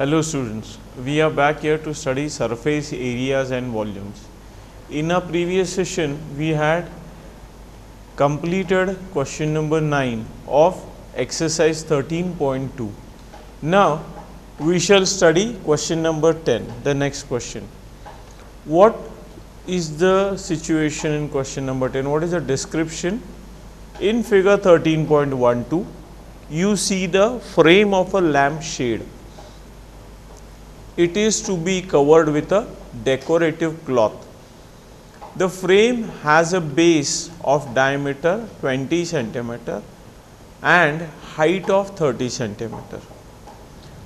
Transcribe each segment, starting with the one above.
Hello students, we are back here to study surface areas and volumes. In a previous session, we had completed question number 9 of exercise 13.2. Now, we shall study question number 10, the next question. What is the situation in question number 10? What is the description? In figure 13.12, you see the frame of a lamp shade. It is to be covered with a decorative cloth. The frame has a base of diameter 20 centimeter and height of 30 centimeter.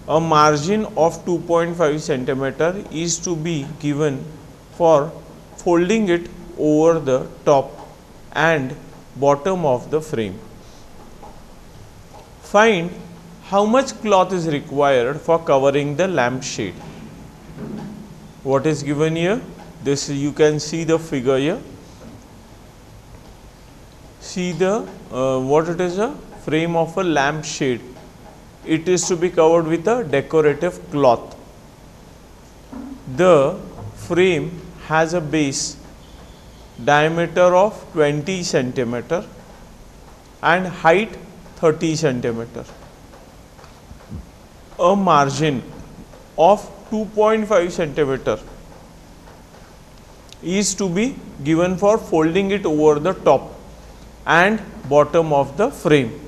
A margin of 2.5 centimeter is to be given for folding it over the top and bottom of the frame. Find how much cloth is required for covering the lamp shade. What is given here? This you can see the figure here. See the what it is, a frame of a lamp shade. It is to be covered with a decorative cloth. The frame has a base diameter of 20 centimeter and height 30 centimeter. A margin of 2.5 centimeter is to be given for folding it over the top and bottom of the frame.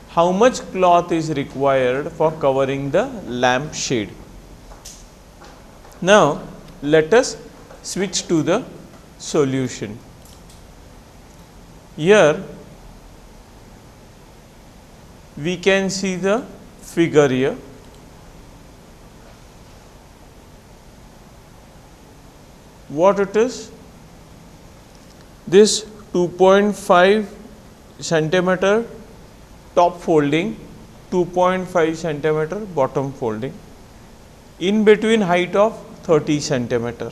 How much cloth is required for covering the lamp shade? Now, let us switch to the solution. Here, we can see the figure here. What it is? This 2.5 centimeter top folding, 2.5 centimeter bottom folding, in between height of 30 centimeter.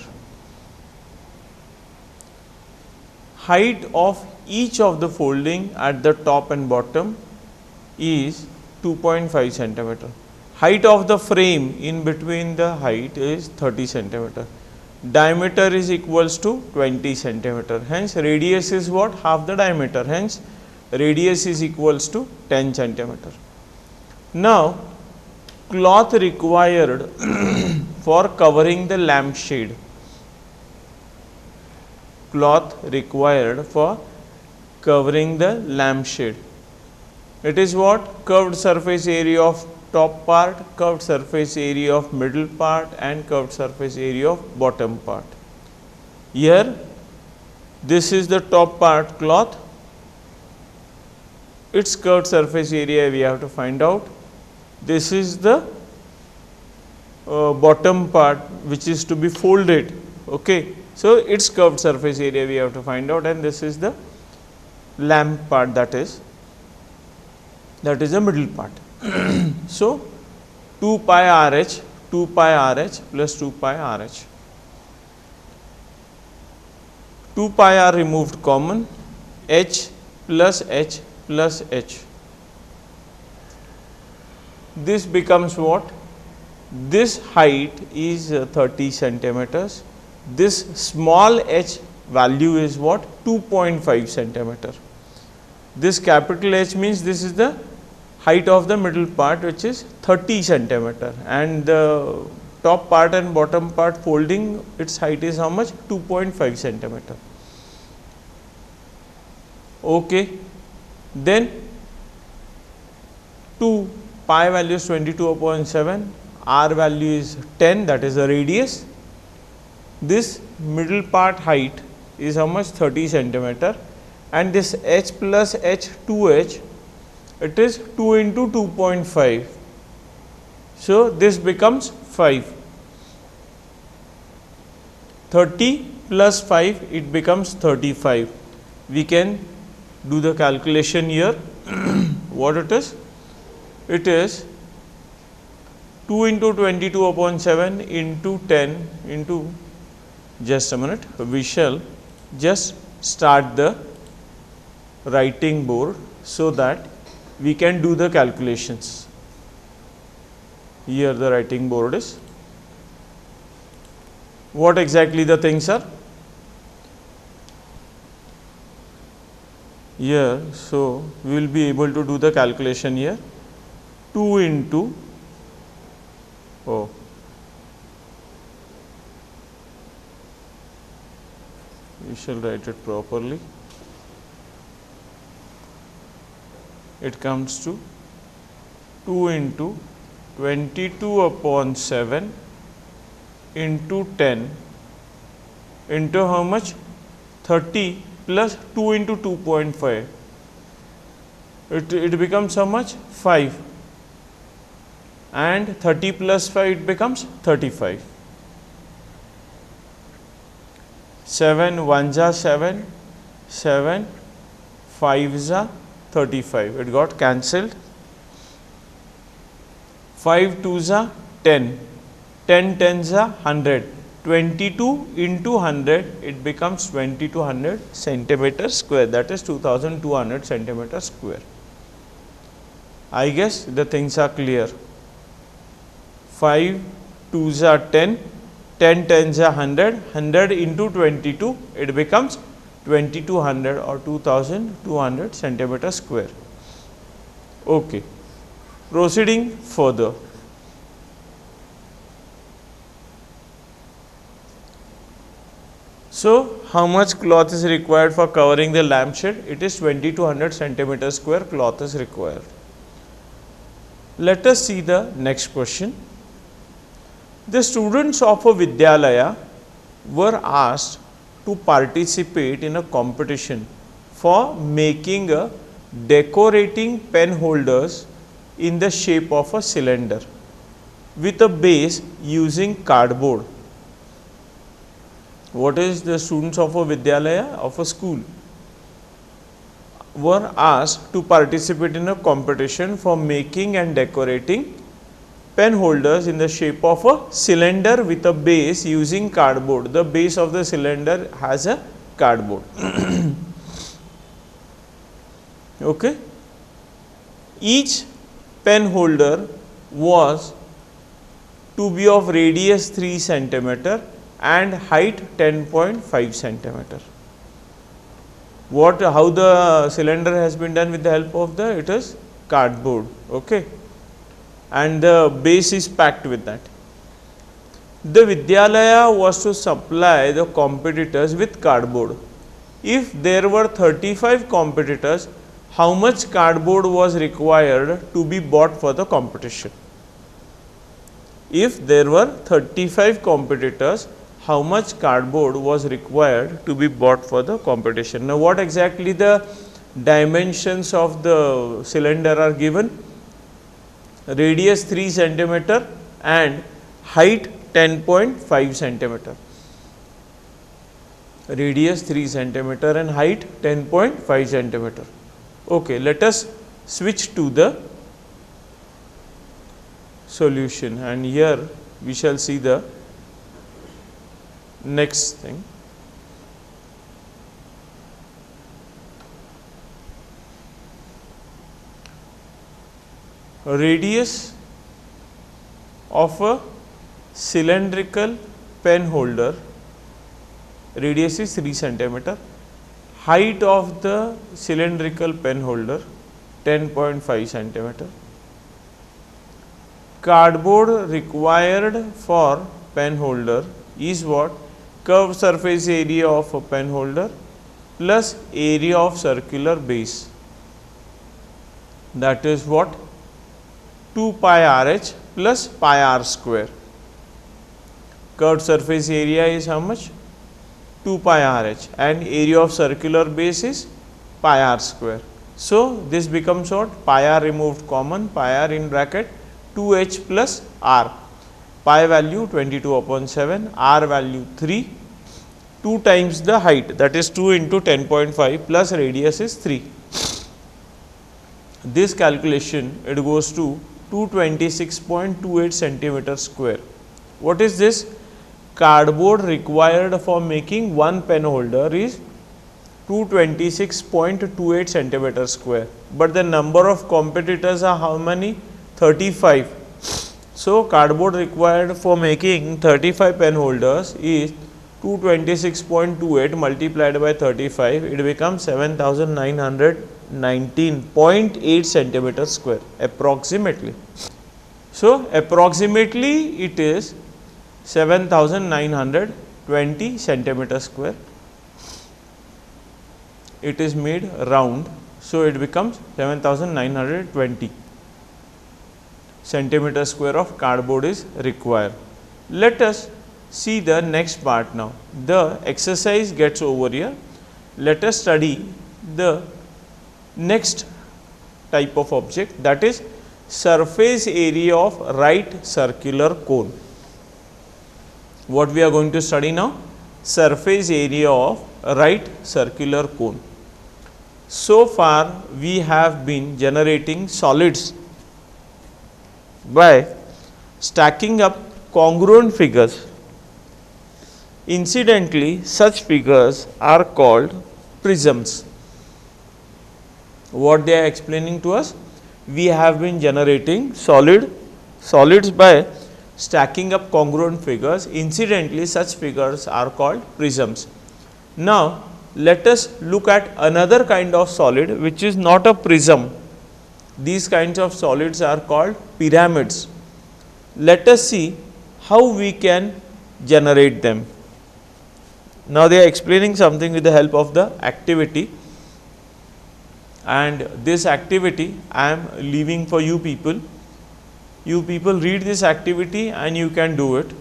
Height of each of the folding at the top and bottom is 2.5 centimeter. Height of the frame in between the height is 30 centimeter. Diameter is equals to 20 centimeter. Hence, radius is what? Half the diameter. Hence, radius is equals to 10 centimeter. Now, cloth required for covering the lamp shade. Cloth required for covering the lamp shade. It is what? Curved surface area of top part, curved surface area of middle part and curved surface area of bottom part. Here, this is the top part cloth. Its curved surface area we have to find out. This is the bottom part which is to be folded. Okay. So, its curved surface area we have to find out, and this is the lamp part, that is the middle part. So, 2 pi RH plus 2 pi RH. 2 pi are removed common, H plus H plus H. This becomes what? This height is 30 centimeters. This small h value is what? 2.5 centimeter. This capital H means this is the height of the middle part, which is 30 centimeter, and the top part and bottom part folding, its height is how much? 2.5 centimeter. Okay. Then 2 pi value is 22/7, r value is 10, that is the radius. This middle part height is how much? 30 centimeter, and this h plus h 2h, it is 2 into 2.5. So, this becomes 5. 30 plus 5, it becomes 35. We can do the calculation here. What it is? It is 2 into 22/7 into 10 into, just a minute, we shall just start the writing board so that we can do the calculations. Here the writing board is. What exactly the things are? Here, so we will be able to do the calculation here. 2 into, oh, we shall write it properly. It comes to 2 into 22 upon 7 into 10 into how much? 30 plus 2 into 2.5. It becomes how much? 5. And 30 plus 5, it becomes 35. 7 1 ja 7, 7 5 ja 35. It got cancelled. 5 2 ja 10, 10 10 ja 100. 22 into 100, it becomes 2200 centimeter square, that is 2200 centimeter square. I guess the things are clear. 5 2s are 10, 10 10s are 100, 100 into 22, it becomes 2200 or 2200 centimeter square. Okay. Proceeding further. So, how much cloth is required for covering the lampshade? It is 2200 centimeter square cloth is required. Let us see the next question. The students of a Vidyalaya were asked to participate in a competition for making a decorating pen holders in the shape of a cylinder with a base using cardboard. What is the students of a Vidyalaya, of a school, were asked to participate in a competition for making and decorating pen holders in the shape of a cylinder with a base using cardboard. The base of the cylinder has a cardboard. Okay. Each pen holder was to be of radius 3 centimeter and height 10.5 centimeter. How the cylinder has been done with the help of it is cardboard, okay, and the base is packed with that. The Vidyalaya was to supply the competitors with cardboard. If there were 35 competitors, how much cardboard was required to be bought for the competition? If there were 35 competitors, how much cardboard was required to be bought for the competition? Now, what exactly the dimensions of the cylinder are given? Radius 3 centimeter and height 10.5 centimeter. Radius 3 centimeter and height 10.5 centimeter. Okay, let us switch to the solution, and here we shall see the next thing. Radius of a cylindrical pen holder, radius is 3 centimeter, height of the cylindrical pen holder 10.5 centimeter. Cardboard required for pen holder is what? Curved surface area of a pen holder plus area of circular base, that is what? 2 pi RH plus pi r square. Curved surface area is how much? 2 pi RH, and area of circular base is pi r square. So, this becomes what? Pi r removed common, pi r in bracket 2h plus r. Pi value 22 upon 7, r value 3, 2 times the height, that is 2 into 10.5 plus radius is 3. This calculation, it goes to 226.28 centimeter square. What is this? Cardboard required for making one pen holder is 226.28 centimeter square, but the number of competitors are how many? 35. So cardboard required for making 35 pen holders is 226.28 multiplied by 35, it becomes 7919.8 centimeter square approximately. So approximately it is 7920 centimeter square. It is made round, so it becomes 7920 centimeter square of cardboard is required. Let us see the next part now. The exercise gets over here. Let us study the next type of object, that is surface area of right circular cone. What we are going to study now? Surface area of right circular cone. So far we have been generating solids by stacking up congruent figures. Incidentally, such figures are called prisms. What they are explaining to us? We have been generating solids by stacking up congruent figures. Incidentally, such figures are called prisms. Now, let us look at another kind of solid which is not a prism. These kinds of solids are called pyramids. Let us see how we can generate them. Now, they are explaining something with the help of the activity, and this activity I am leaving for you people. You people read this activity and you can do it.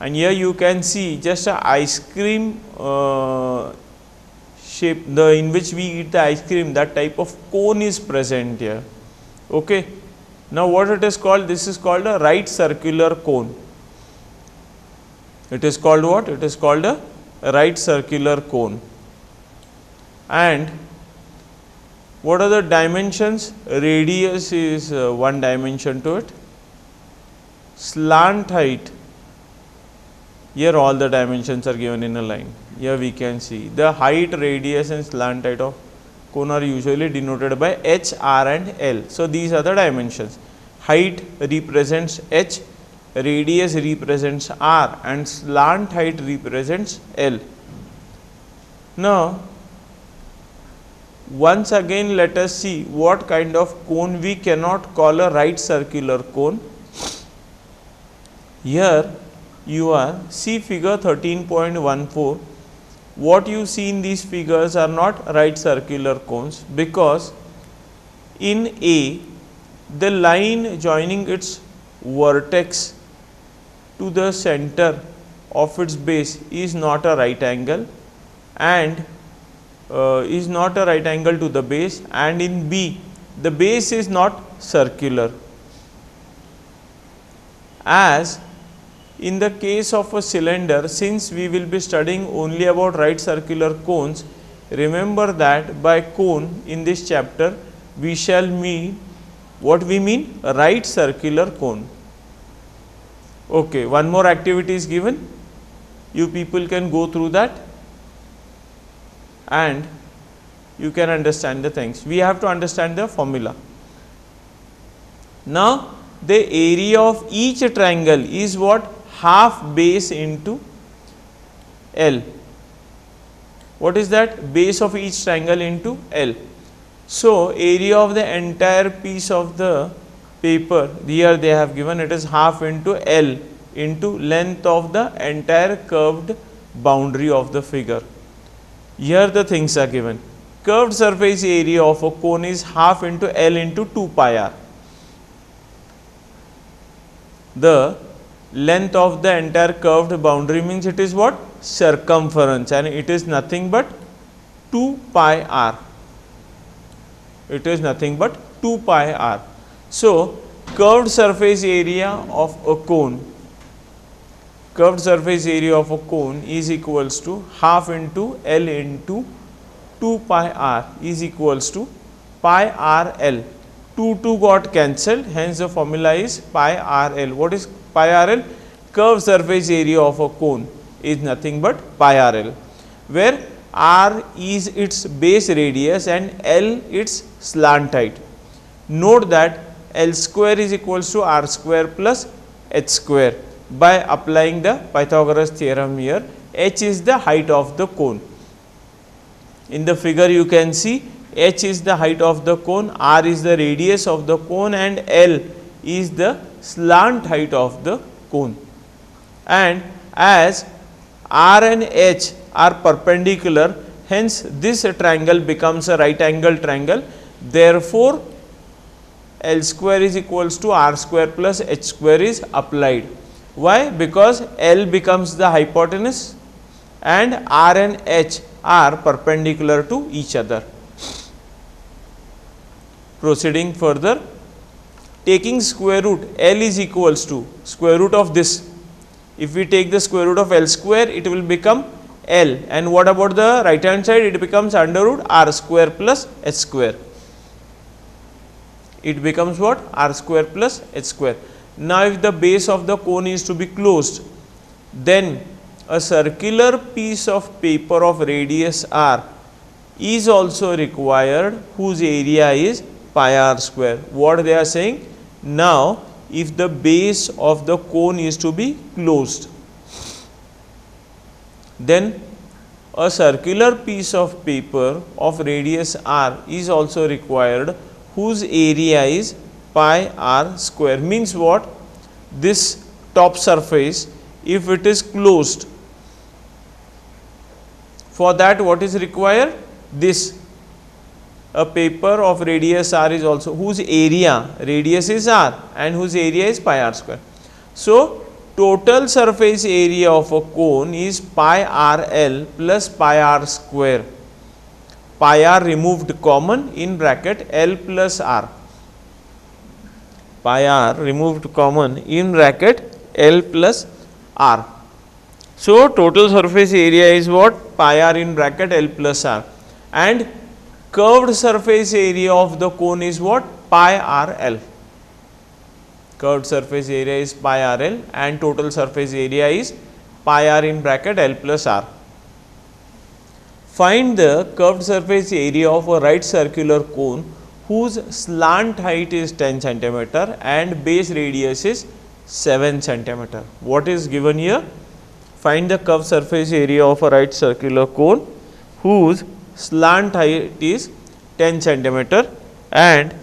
And here you can see just a ice cream shape, in which we eat the ice cream, that type of cone is present here. Okay. Now, what it is called? This is called a right circular cone. It is called what? It is called a right circular cone. And what are the dimensions? Radius is one dimension to it. Slant height, here all the dimensions are given in a line. Here we can see the height, radius and slant height of cone are usually denoted by h, r and l. So these are the dimensions. Height represents h, radius represents r and slant height represents l. Now, once again let us see what kind of cone we cannot call a right circular cone. Here you are, see figure 13.14. What you see in these figures are not right circular cones, because in A the line joining its vertex to the center of its base is not a right angle, and is not a right angle to the base, and in B the base is not circular. As in the case of a cylinder, since we will be studying only about right circular cones, remember that by cone in this chapter we shall mean what we mean, a right circular cone. Okay, one more activity is given. You people can go through that and you can understand the things. We have to understand the formula. Now, the area of each triangle is what? Half base into L. What is that? Base of each triangle into L. So, area of the entire piece of the paper, here they have given, it is half into L into length of the entire curved boundary of the figure. Here the things are given. Curved surface area of a cone is half into L into 2 pi r. The length of the entire curved boundary means it is what? Circumference, and it is nothing but 2 pi r. It is nothing but 2 pi r. So, curved surface area of a cone, curved surface area of a cone is equals to half into L into 2 pi r is equals to pi r L. 2 got cancelled, hence the formula is pi r L. What is pi r L? Curved surface area of a cone is nothing but pi r L, where r is its base radius and L its slant height. Note that L square is equals to R square plus H square by applying the Pythagoras theorem here. H is the height of the cone. In the figure you can see H is the height of the cone, R is the radius of the cone, and L is the slant height of the cone. And as R and H are perpendicular, hence this triangle becomes a right angle triangle. Therefore, L square is equals to R square plus H square is applied. Why? Because L becomes the hypotenuse and R and H are perpendicular to each other. Proceeding further, taking square root, L is equals to square root of this. If we take the square root of L square, it will become L, and what about the right hand side? It becomes under root R square plus H square. It becomes what? R square plus H square. Now, if the base of the cone is to be closed, then a circular piece of paper of radius R is also required, whose area is pi r square. What they are saying? Now, if the base of the cone is to be closed, then a circular piece of paper of radius R is also required, whose area is pi r square. Means what? This top surface, if it is closed, for that what is required? This, a paper of radius R is also, whose area, radius is R and whose area is pi r square. So, total surface area of a cone is pi r L plus pi r square. Pi r removed common, in bracket L plus R. Pi r removed common, in bracket L plus R. So, total surface area is what? Pi r in bracket L plus R, and curved surface area of the cone is what? Pi r L. Curved surface area is pi r L and total surface area is pi r in bracket L plus R. Find the curved surface area of a right circular cone whose slant height is 10 centimeter and base radius is 7 centimeter. What is given here? Find the curved surface area of a right circular cone whose slant height is 10 centimeter and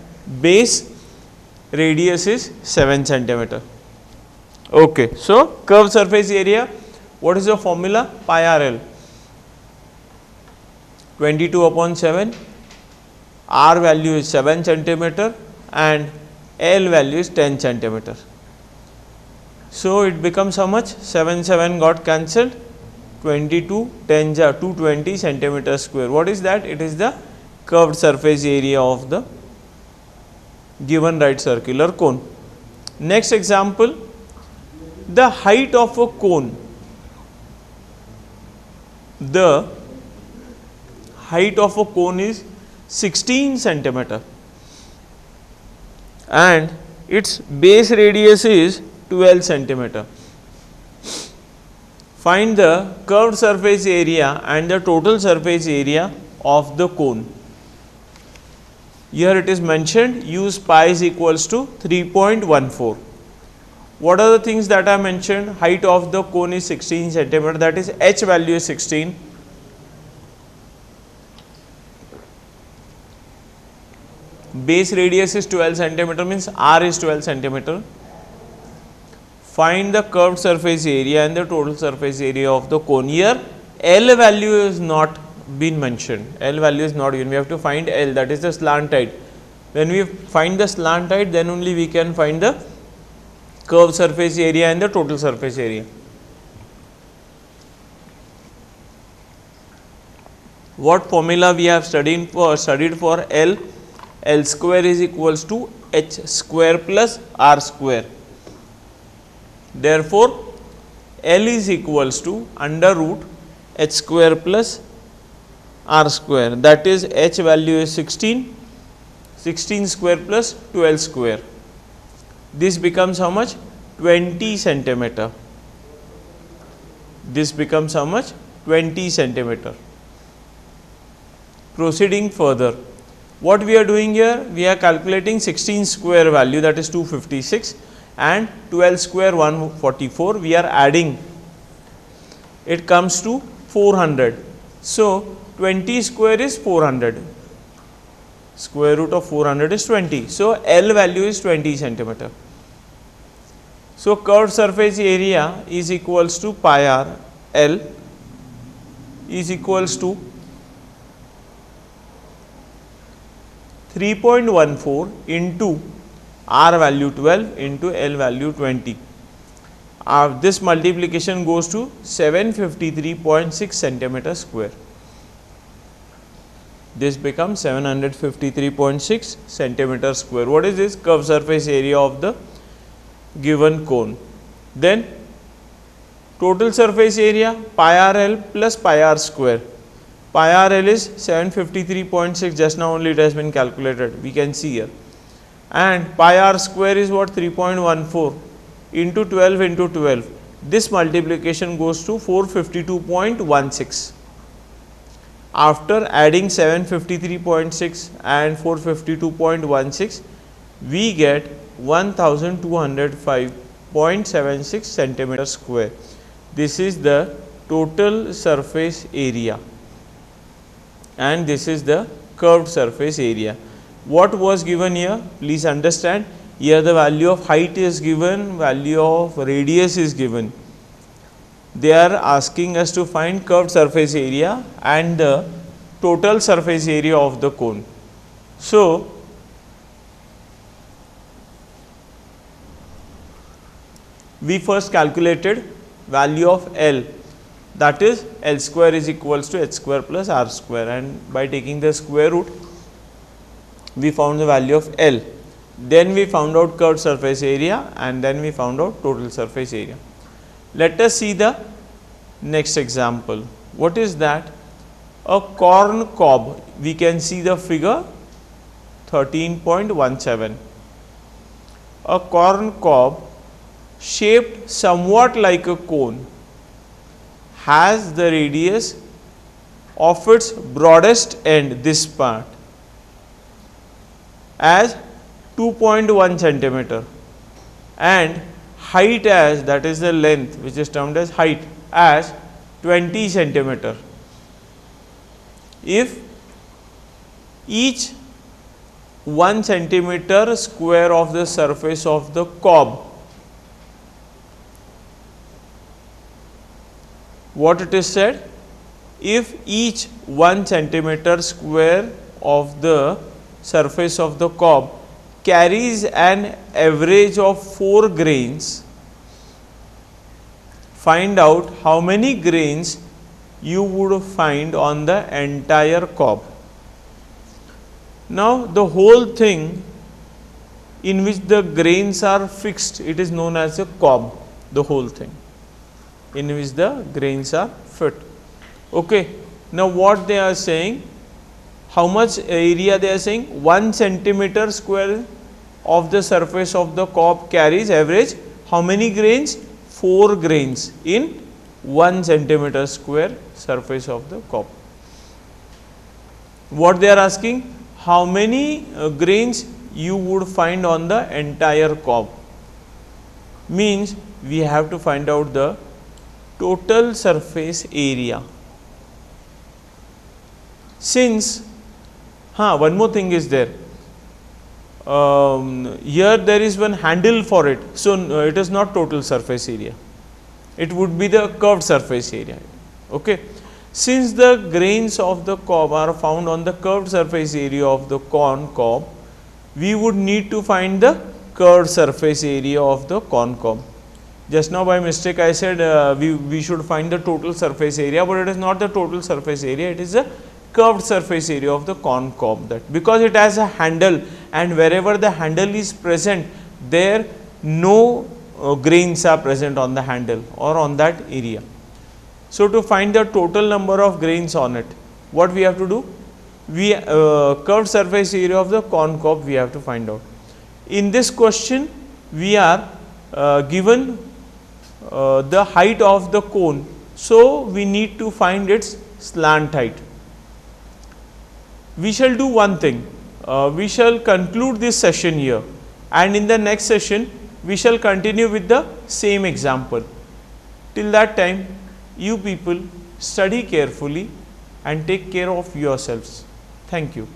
base radius is 7 centimeter. Okay. So, curved surface area, what is the formula? Pi r L, 22 upon 7, R value is 7 centimeter and L value is 10 centimeter. So, it becomes how much? 7 got cancelled, 22 10 220 centimeter square. What is that? It is the curved surface area of the given right circular cone. Next example, the height of a cone. The height of a cone is 16 centimeter and its base radius is 12 centimeter. Find the curved surface area and the total surface area of the cone. Here it is mentioned, use pi is equals to 3.14. What are the things that I mentioned? Height of the cone is 16 centimeter, that is H value is 16. Base radius is 12 centimeter, means R is 12 centimeter. Find the curved surface area and the total surface area of the cone. Here L value is not been mentioned, L value is not given, we have to find L, that is the slant height. When we find the slant height, then only we can find the curved surface area and the total surface area. What formula we have studied for L? L square is equals to H square plus R square. Therefore, L is equals to under root H square plus R square, that is H value is 16, 16 square plus 12 square. This becomes how much? 20 centimeter. This becomes how much? 20 centimeter. Proceeding further, What we are doing here? We are calculating 16 square value, that is 256, and 12 square 144. We are adding, it comes to 400. So 20 square is 400. Square root of 400 is 20. So L value is 20 centimeter. So curved surface area is equals to pi r. L is equals to 3.14 into r value 12 into L value 20. This multiplication goes to 753.6 centimeter square. This becomes 753.6 centimeter square. What is this? Curved surface area of the given cone. Then total surface area pi r L plus pi r square. Pi r L is 753.6, just now only it has been calculated, we can see here. And pi r square is what? 3.14 into 12 into 12. This multiplication goes to 452.16. After adding 753.6 and 452.16, we get 1205.76 centimeter square. This is the total surface area, and this is the curved surface area. What was given here? Please understand, here the value of height is given, value of radius is given. They are asking us to find curved surface area and the total surface area of the cone. So we first calculated value of L, that is L square is equals to h square plus r square, and by taking the square root we found the value of L. Then we found out curved surface area, and then we found out total surface area. Let us see the next example. What is that? A corn cob. We can see the figure 13.17. A corn cob shaped somewhat like a cone has the radius of its broadest end, this part, as 2.1 centimeter, and height as, that is the length which is termed as height, as 20 centimeter. If each 1 centimeter square of the surface of the cob, what it is said, if each 1 centimeter square of the surface of the cob carries an average of 4 grains, find out how many grains you would find on the entire cob. Now the whole thing in which the grains are fixed, it is known as a cob, the whole thing in which the grains are fit. Okay. Now what they are saying, how much area they are saying? 1 centimeter square of the surface of the cob carries average how many grains? 4 grains in 1 centimeter square surface of the cob. What they are asking? How many grains you would find on the entire cob? Means we have to find out the total surface area. Since one more thing is there, here there is one handle for it, so it is not total surface area, it would be the curved surface area. Okay. Since the grains of the cob are found on the curved surface area of the corn cob, we would need to find the curved surface area of the corn cob. Just now by mistake I said we should find the total surface area, but it is not the total surface area, it is the curved surface area of the corn cob, that because it has a handle, and wherever the handle is present, there no grains are present on the handle or on that area. So to find the total number of grains on it, what we have to do? We curved surface area of the corn cob we have to find out. In this question we are given the height of the cone, so we need to find its slant height. We shall do one thing. we shall conclude this session here, and in the next session we shall continue with the same example. Till that time, you people study carefully and take care of yourselves. Thank you.